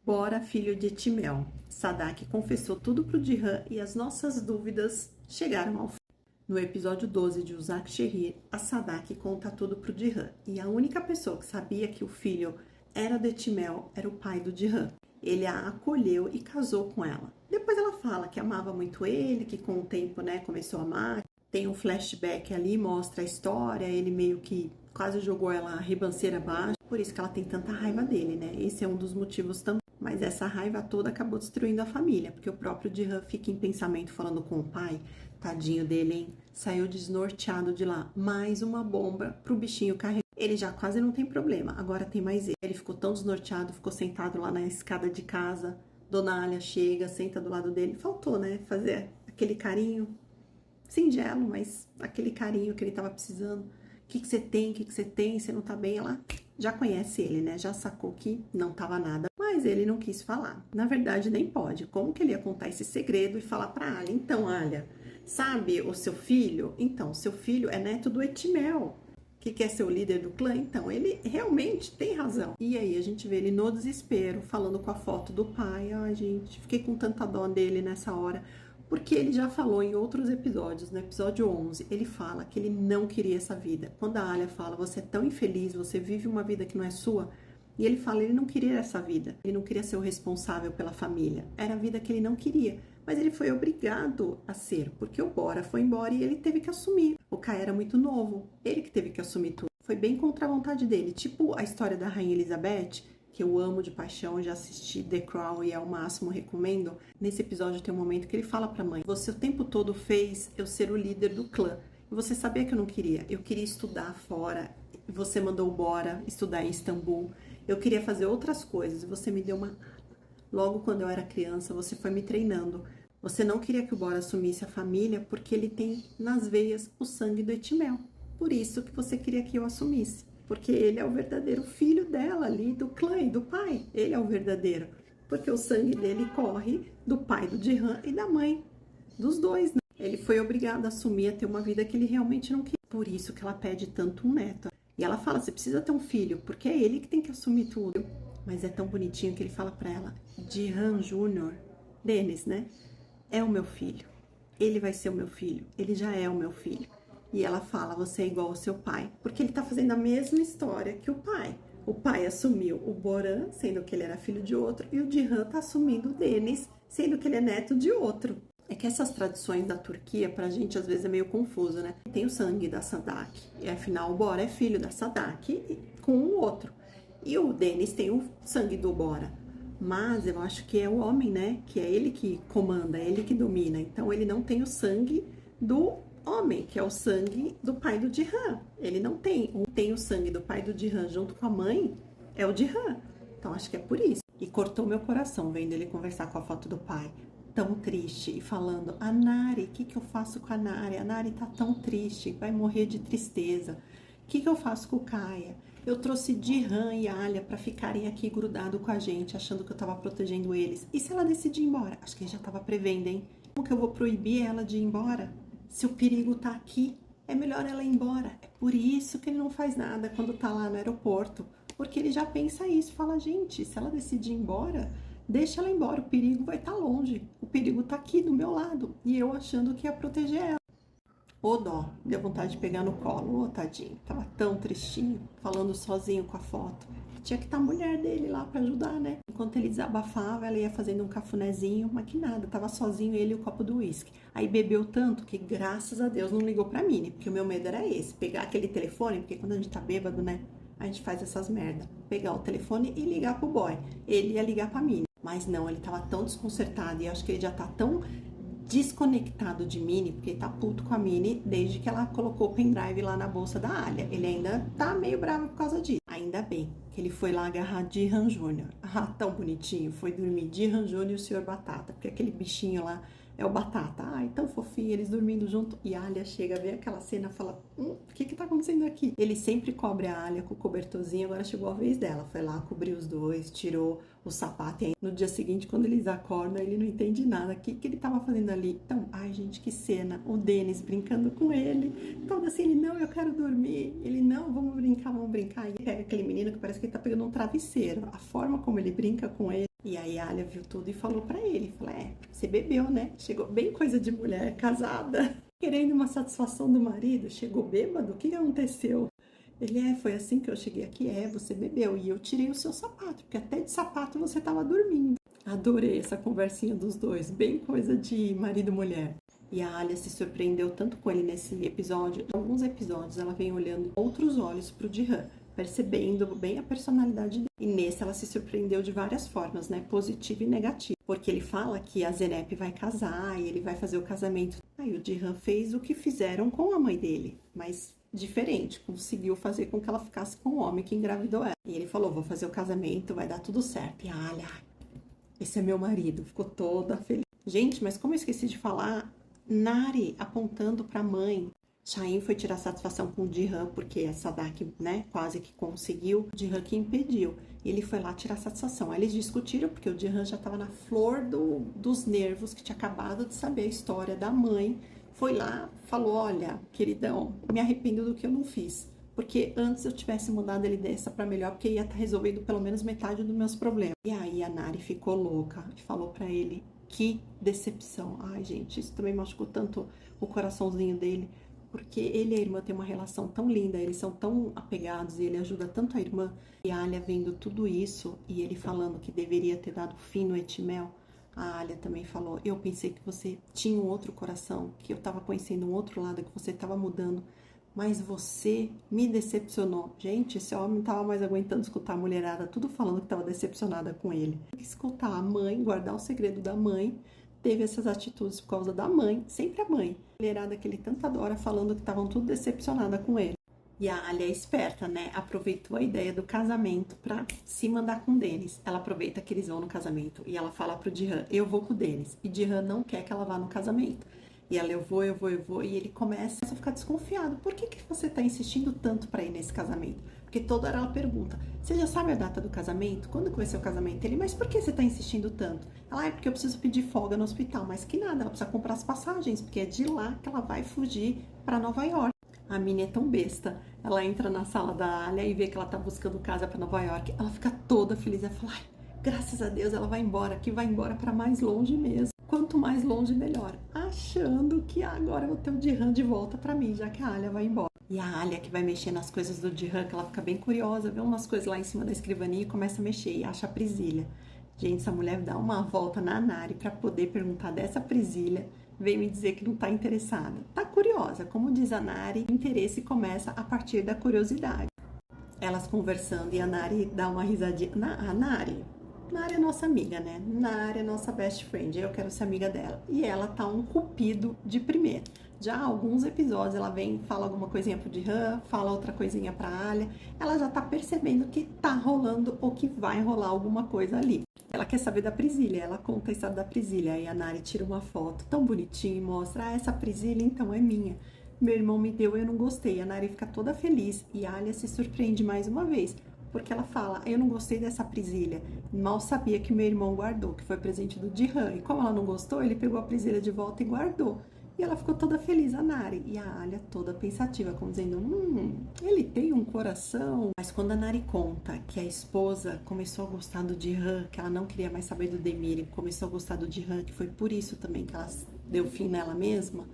Bora, filho de Timel. Sadak confessou tudo pro Jihan e as nossas dúvidas chegaram ao fim. No episódio 12 de Uzak Shehir, a Sadak conta tudo pro Jihan. E a única pessoa que sabia que o filho era de Timel era o pai do Jihan. Ele a acolheu e casou com ela. Depois ela fala que amava muito ele, que com o tempo, começou a amar. Tem um flashback ali, mostra a história, ele meio que quase jogou ela a ribanceira abaixo. Por isso que ela tem tanta raiva dele, Esse é um dos motivos também. Mas essa raiva toda acabou destruindo a família, porque o próprio Jihan fica em pensamento falando com o pai. Tadinho dele, hein? Saiu desnorteado de lá. Mais uma bomba pro bichinho carregar. Ele já quase não tem problema, agora tem mais ele. Ele ficou tão desnorteado, ficou sentado lá na escada de casa. Dona Alia chega, senta do lado dele. Faltou, fazer aquele carinho singelo, mas aquele carinho que ele tava precisando. O que você tem? O que você tem? Você não tá bem? Ela já conhece ele, Já sacou que não tava nada. Mas ele não quis falar. Na verdade, nem pode. Como que ele ia contar esse segredo e falar pra Alia? Então, Alia, sabe o seu filho? Então, seu filho é neto do Etimel, que quer ser o líder do clã. Então, ele realmente tem razão. E aí, a gente vê ele no desespero, falando com a foto do pai. Ai, gente, fiquei com tanta dó dele nessa hora. Porque ele já falou em outros episódios, no episódio 11, ele fala que ele não queria essa vida. Quando a Alia fala, você é tão infeliz, você vive uma vida que não é sua, e ele fala, ele não queria essa vida, ele não queria ser o responsável pela família, era a vida que ele não queria, mas ele foi obrigado a ser, porque o Bora foi embora e ele teve que assumir. O Kai era muito novo, ele que teve que assumir tudo. Foi bem contra a vontade dele, tipo a história da Rainha Elizabeth, que eu amo de paixão, já assisti The Crown e ao máximo recomendo. Nesse episódio tem um momento que ele fala pra mãe, você o tempo todo fez eu ser o líder do clã, e você sabia que eu não queria, eu queria estudar fora, você mandou o Bora estudar em Istambul, eu queria fazer outras coisas, e você me deu uma... Logo quando eu era criança, você foi me treinando, você não queria que o Bora assumisse a família, porque ele tem nas veias o sangue do Etimel, por isso que você queria que eu assumisse. Porque ele é o verdadeiro filho dela ali, do clã e do pai. Ele é o verdadeiro. Porque o sangue dele corre do pai do Jihan e da mãe. Dos dois, Ele foi obrigado a assumir, a ter uma vida que ele realmente não queria. Por isso que ela pede tanto um neto. E ela fala, você precisa ter um filho, porque é ele que tem que assumir tudo. Mas é tão bonitinho que ele fala pra ela, Jihan Jr., Dennis, é o meu filho. Ele vai ser o meu filho. Ele já é o meu filho. E ela fala, você é igual ao seu pai. Porque ele tá fazendo a mesma história que o pai. O pai assumiu o Boran, sendo que ele era filho de outro. E o Jihan tá assumindo o Dennis, sendo que ele é neto de outro. É que essas tradições da Turquia, pra gente, às vezes é meio confuso, Tem o sangue da Sadak. E afinal, o Bora é filho da Sadak com o outro. E o Dennis tem o sangue do Bora. Mas eu acho que é o homem, Que é ele que comanda, é ele que domina. Então, ele não tem o sangue do homem, que é o sangue do pai do Jihan. Ele não tem. Tem o sangue do pai do Jihan junto com a mãe, é o Jihan. Então, acho que é por isso. E cortou meu coração vendo ele conversar com a foto do pai. Tão triste. E falando, a Nari, o que eu faço com a Nari? A Nari tá tão triste, vai morrer de tristeza. O que eu faço com o Kaia? Eu trouxe Jihan e Alia pra ficarem aqui grudados com a gente, achando que eu tava protegendo eles. E se ela decidir ir embora? Acho que ele já tava prevendo, hein? Como que eu vou proibir ela de ir embora? Se o perigo tá aqui, é melhor ela ir embora. É por isso que ele não faz nada quando tá lá no aeroporto. Porque ele já pensa isso, fala, gente, se ela decidir ir embora, deixa ela embora, o perigo vai estar longe. O perigo tá aqui do meu lado. E eu achando que ia proteger ela. Ô dó, deu vontade de pegar no colo, ô tadinho. Tava tão tristinho, falando sozinho com a foto. Tinha que estar a mulher dele lá pra ajudar, Enquanto ele desabafava, ela ia fazendo um cafunézinho, mas que nada, tava sozinho ele e o copo do uísque. Aí bebeu tanto que, graças a Deus, não ligou pra mim, porque o meu medo era esse, pegar aquele telefone, porque quando a gente tá bêbado, a gente faz essas merda. Pegar o telefone e ligar pro boy. Ele ia ligar pra mim. Mas não, ele tava tão desconcertado e acho que ele já tá tão desconectado de Minnie, porque ele tá puto com a Minnie desde que ela colocou o pendrive lá na bolsa da Alia. Ele ainda tá meio bravo por causa disso. Ainda bem que ele foi lá agarrar Jihan Jr. Ah, tão bonitinho. Foi dormir Jihan Jr. e o Sr. Batata, porque aquele bichinho lá é o Batata. Ai, tão fofinho, eles dormindo junto. E a Alia chega, vê aquela cena e fala, o que tá acontecendo aqui? Ele sempre cobre a Alia com o cobertorzinho, agora chegou a vez dela. Foi lá, cobriu os dois, tirou o sapato. E aí, no dia seguinte, quando eles acordam, ele não entende nada. O que ele tava fazendo ali? Então, ai, gente, que cena. O Dennis brincando com ele. Então, assim, ele, não, eu quero dormir. Ele, não, vamos brincar, vamos brincar. E pega aquele menino que parece que ele tá pegando um travesseiro. A forma como ele brinca com ele. E aí a Alia viu tudo e falou pra ele, falou, você bebeu, né? Chegou bem coisa de mulher casada, querendo uma satisfação do marido, chegou bêbado, o que aconteceu? Ele, foi assim que eu cheguei aqui, você bebeu, e eu tirei o seu sapato, porque até de sapato você tava dormindo. Adorei essa conversinha dos dois, bem coisa de marido e mulher. E a Alia se surpreendeu tanto com ele nesse episódio. Em alguns episódios ela vem olhando outros olhos pro Jihan, percebendo bem a personalidade dele. E nesse ela se surpreendeu de várias formas, né? Positiva e negativa. Porque ele fala que a Zenep vai casar e ele vai fazer o casamento. Aí o Jihan fez o que fizeram com a mãe dele, mas diferente, conseguiu fazer com que ela ficasse com o homem que engravidou ela. E ele falou, vou fazer o casamento, vai dar tudo certo. E a Alia, esse é meu marido, ficou toda feliz. Gente, mas como eu esqueci de falar, Nari apontando pra mãe. Shahin foi tirar satisfação com o Jihan, porque a Sadak, né, quase que conseguiu. O Jihan que impediu. Ele foi lá tirar satisfação. Aí eles discutiram, porque o Jihan já tava na flor dos nervos, que tinha acabado de saber a história da mãe. Foi lá, falou, olha, queridão, me arrependo do que eu não fiz. Porque antes eu tivesse mudado ele dessa pra melhor, porque ia estar resolvendo pelo menos metade dos meus problemas. E aí a Nari ficou louca e falou pra ele, que decepção. Ai, gente, isso também machucou tanto o coraçãozinho dele, porque ele e a irmã têm uma relação tão linda, eles são tão apegados e ele ajuda tanto a irmã. E a Alia vendo tudo isso e ele falando que deveria ter dado fim no Etimel, a Alia também falou, eu pensei que você tinha um outro coração, que eu tava conhecendo um outro lado, que você tava mudando, mas você me decepcionou. Gente, esse homem não tava mais aguentando escutar a mulherada, tudo falando que tava decepcionada com ele. Escutar a mãe, guardar o segredo da mãe, teve essas atitudes por causa da mãe, sempre a mãe. A mulherada que ele tanto adora falando que estavam tudo decepcionada com ele. E a Alia é esperta, né? Aproveitou a ideia do casamento pra se mandar com o Dennis. Ela aproveita que eles vão no casamento e ela fala pro Jihan, eu vou com o Dennis. E Jihan não quer que ela vá no casamento. E ela, eu vou. E ele começa a ficar desconfiado. Por que você tá insistindo tanto pra ir nesse casamento? Porque toda hora ela pergunta, você já sabe a data do casamento? Quando que vai ser o casamento? Ele, mas por que você tá insistindo tanto? Ela, é porque eu preciso pedir folga no hospital. Mas que nada, ela precisa comprar as passagens, porque é de lá que ela vai fugir pra Nova York. A Minnie é tão besta. Ela entra na sala da Alia e vê que ela tá buscando casa pra Nova York. Ela fica toda feliz. Ela fala, ai, graças a Deus ela vai embora, que vai embora pra mais longe mesmo. Quanto mais longe, melhor. Achando que agora eu vou ter o Jihan de volta pra mim, já que a Alia vai embora. E a Alia que vai mexer nas coisas do Jihan, que ela fica bem curiosa, vê umas coisas lá em cima da escrivaninha e começa a mexer e acha a presilha. Gente, essa mulher dá uma volta na Nari pra poder perguntar dessa presilha. Vem me dizer que não tá interessada. Tá curiosa. Como diz a Nari, o interesse começa a partir da curiosidade. Elas conversando e a Nari dá uma risadinha. A Nari é nossa amiga, né? Nari é nossa best friend. Eu quero ser amiga dela. E ela tá um cupido de primeira. Já há alguns episódios ela vem, fala alguma coisinha pro Jihan, fala outra coisinha pra Alia. Ela já tá percebendo que tá rolando ou que vai rolar alguma coisa ali. Ela quer saber da presilha, ela conta a história da presilha. Aí a Nari tira uma foto tão bonitinha e mostra, essa presilha então é minha. Meu irmão me deu, eu não gostei. A Nari fica toda feliz e a Alia se surpreende mais uma vez, porque ela fala, eu não gostei dessa presilha. Mal sabia que meu irmão guardou, que foi presente do Jihan. E como ela não gostou, ele pegou a presilha de volta e guardou. E ela ficou toda feliz, a Nari. E a Alia toda pensativa, como dizendo, ele tem um coração. Mas quando a Nari conta que a esposa começou a gostar do Jihan, que ela não queria mais saber do Demir, começou a gostar do Jihan, que foi por isso também que ela deu fim nela mesma,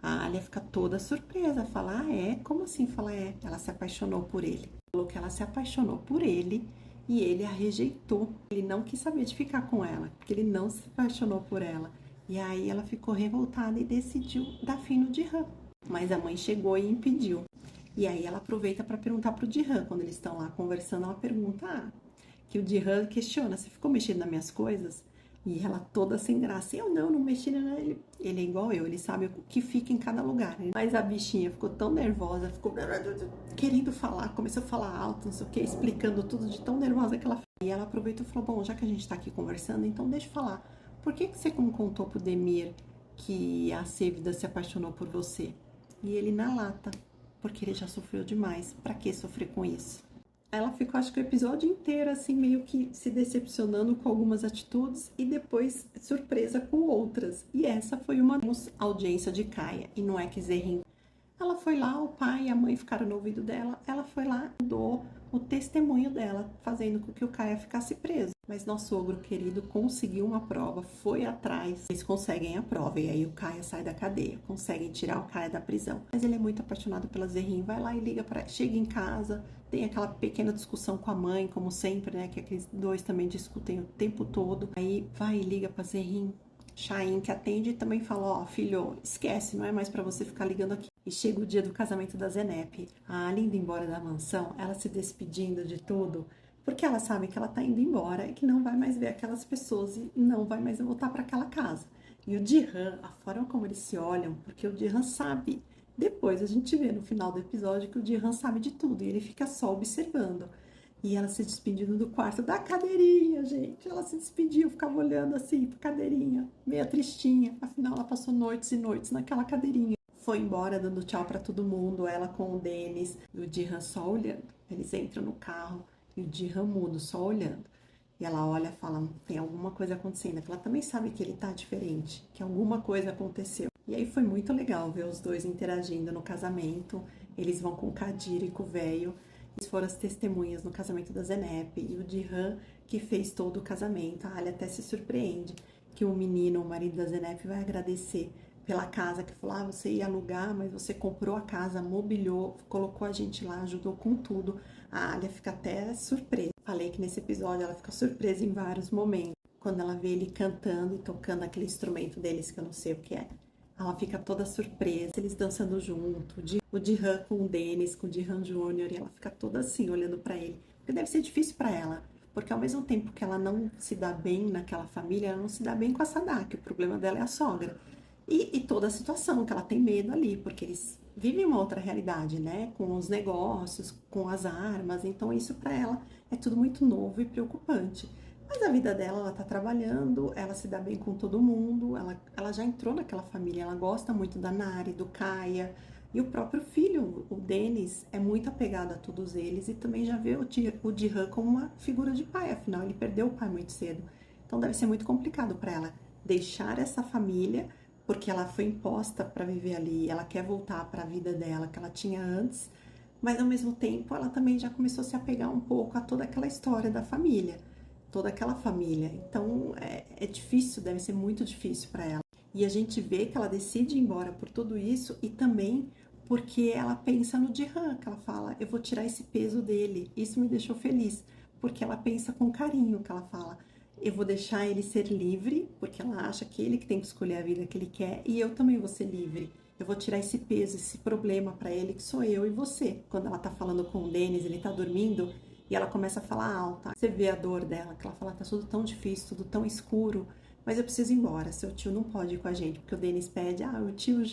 a Alia fica toda surpresa, fala, é? Como assim? Fala, é. Ela se apaixonou por ele. Falou que ela se apaixonou por ele e ele a rejeitou. Ele não quis saber de ficar com ela, porque ele não se apaixonou por ela. E aí ela ficou revoltada e decidiu dar fim no Jihan. Mas a mãe chegou e impediu. E aí ela aproveita para perguntar pro Jihan, quando eles estão lá conversando, ela pergunta, que o Jihan questiona, você ficou mexendo nas minhas coisas? E ela toda sem graça, eu não mexi nele. Ele é igual eu, ele sabe o que fica em cada lugar. Né? Mas a bichinha ficou tão nervosa, ficou querendo falar, começou a falar alto, não sei o que, explicando tudo de tão nervosa que ela ficou. E ela aproveitou e falou, bom, já que a gente tá aqui conversando, então deixa eu falar. Por que você não contou pro Demir que a Sêvida se apaixonou por você? E ele na lata, porque ele já sofreu demais. Pra que sofrer com isso? Ela ficou, acho que o episódio inteiro, assim, meio que se decepcionando com algumas atitudes e depois surpresa com outras. E essa foi uma audiência de Kaia, e não é que Zerrin. Ela foi lá, o pai e a mãe ficaram no ouvido dela, ela foi lá e mudou o testemunho dela, fazendo com que o Kaia ficasse preso. Mas nosso sogro querido conseguiu uma prova, foi atrás, eles conseguem a prova, e aí o Caia sai da cadeia, conseguem tirar o Caia da prisão. Mas ele é muito apaixonado pela Zerrin, vai lá e liga para ela, chega em casa, tem aquela pequena discussão com a mãe, como sempre, né, que aqueles dois também discutem o tempo todo. Aí vai e liga pra Zerrin, Chain, que atende e também fala, ó, filho, esquece, não é mais pra você ficar ligando aqui. E chega o dia do casamento da Zenep, a Alia indo embora da mansão, ela se despedindo de tudo, porque ela sabe que ela tá indo embora e que não vai mais ver aquelas pessoas e não vai mais voltar para aquela casa. E o Jihan, a forma como eles se olham, porque o Jihan sabe. Depois a gente vê no final do episódio que o Jihan sabe de tudo e ele fica só observando. E ela se despedindo do quarto da cadeirinha, gente. Ela se despediu, ficava olhando assim pra cadeirinha, meio tristinha. Afinal, ela passou noites e noites naquela cadeirinha. Foi embora dando tchau pra todo mundo, ela com o Denis e o Jihan só olhando. Eles entram no carro e o Jihan mudo, só olhando. E ela olha e fala, tem alguma coisa acontecendo. Ela também sabe que ele tá diferente, que alguma coisa aconteceu. E aí foi muito legal ver os dois interagindo no casamento. Eles vão com o Kadir e com o véio. Eles foram as testemunhas no casamento da Zenep e o Jihan que fez todo o casamento. A Alia até se surpreende que o menino, o marido da Zenep, vai agradecer pela casa, que falou, você ia alugar, mas você comprou a casa, mobiliou, colocou a gente lá, ajudou com tudo. A Alia fica até surpresa. Falei que nesse episódio ela fica surpresa em vários momentos. Quando ela vê ele cantando e tocando aquele instrumento deles, que eu não sei o que é. Ela fica toda surpresa, eles dançando junto, o Jihan com o Denis, com o Jihan Jr., e ela fica toda assim, olhando pra ele. Porque deve ser difícil pra ela, porque ao mesmo tempo que ela não se dá bem naquela família, ela não se dá bem com a Sadaki, o problema dela é a sogra. E toda a situação, que ela tem medo ali, porque eles vivem uma outra realidade, né? Com os negócios, com as armas, então isso pra ela é tudo muito novo e preocupante. Mas a vida dela, ela tá trabalhando, ela se dá bem com todo mundo, ela já entrou naquela família, ela gosta muito da Nari, do Caia, e o próprio filho, o Denis, é muito apegado a todos eles e também já vê o Jihan como uma figura de pai, afinal ele perdeu o pai muito cedo. Então deve ser muito complicado para ela deixar essa família, porque ela foi imposta para viver ali, ela quer voltar para a vida dela que ela tinha antes, mas ao mesmo tempo ela também já começou a se apegar um pouco a toda aquela história da família, toda aquela família. Então é difícil, deve ser muito difícil para ela. E a gente vê que ela decide ir embora por tudo isso e também porque ela pensa no Jihan, que ela fala, eu vou tirar esse peso dele. Isso me deixou feliz, porque ela pensa com carinho, que ela fala, eu vou deixar ele ser livre, porque ela acha que ele que tem que escolher a vida que ele quer, e eu também vou ser livre. Eu vou tirar esse peso, esse problema para ele, que sou eu e você. Quando ela tá falando com o Denis, ele tá dormindo, e ela começa a falar alto. Você vê a dor dela, que ela fala, tá tudo tão difícil, tudo tão escuro, mas eu preciso ir embora, seu tio não pode ir com a gente, porque o Denis pede, o tio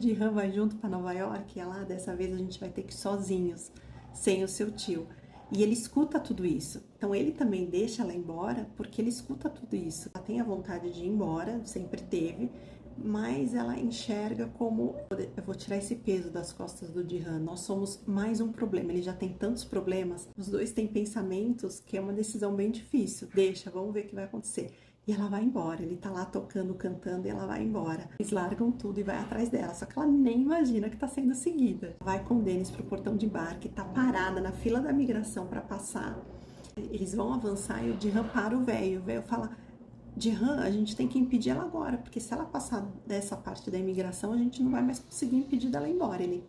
Jihan vai junto para Nova York, e lá dessa vez a gente vai ter que ir sozinhos, sem o seu tio. E ele escuta tudo isso. Então ele também deixa ela embora, porque ele escuta tudo isso. Ela tem a vontade de ir embora, sempre teve, mas ela enxerga como, eu vou tirar esse peso das costas do Jihan, nós somos mais um problema, ele já tem tantos problemas, os dois têm pensamentos que é uma decisão bem difícil, deixa, vamos ver o que vai acontecer. E ela vai embora, ele tá lá tocando, cantando e ela vai embora. Eles largam tudo e vai atrás dela, só que ela nem imagina que tá sendo seguida. Vai com o Denis pro portão de embarque, tá parada na fila da migração para passar. Eles vão avançar e o Jihan para o velho fala, Jihan, a gente tem que impedir ela agora, porque se ela passar dessa parte da imigração, a gente não vai mais conseguir impedir dela ir embora. Ele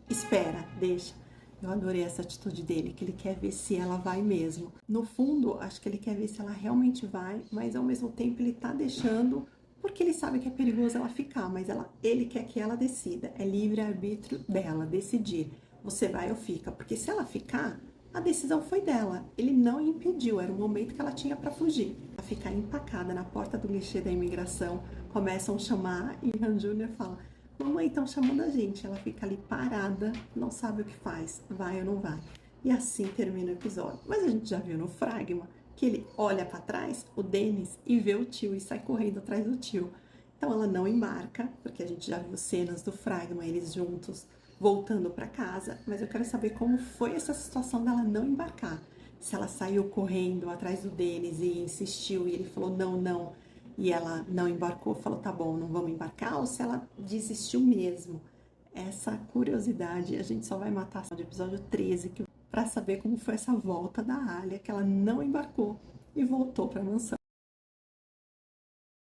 espera, deixa. Eu adorei essa atitude dele, que ele quer ver se ela vai mesmo. No fundo, acho que ele quer ver se ela realmente vai, mas ao mesmo tempo ele tá deixando, porque ele sabe que é perigoso ela ficar, mas ele quer que ela decida. É livre-arbítrio dela, decidir. Você vai ou fica, porque se ela ficar, a decisão foi dela. Ele não impediu, era o momento que ela tinha para fugir. Ela fica empacada na porta do guichê da imigração, começam a chamar e Han Júnior fala, mamãe, estão chamando a gente. Ela fica ali parada, não sabe o que faz, vai ou não vai. E assim termina o episódio. Mas a gente já viu no Fragma que ele olha para trás, o Denis, e vê o tio e sai correndo atrás do tio. Então ela não embarca, porque a gente já viu cenas do Fragma, eles juntos, voltando para casa. Mas eu quero saber como foi essa situação dela não embarcar. Se ela saiu correndo atrás do Denis e insistiu e ele falou não, não, e ela não embarcou, falou tá bom, não vamos embarcar, ou se ela desistiu mesmo. Essa curiosidade a gente só vai matar no episódio 13 para saber como foi essa volta da Alia, que ela não embarcou. e voltou para a mansão.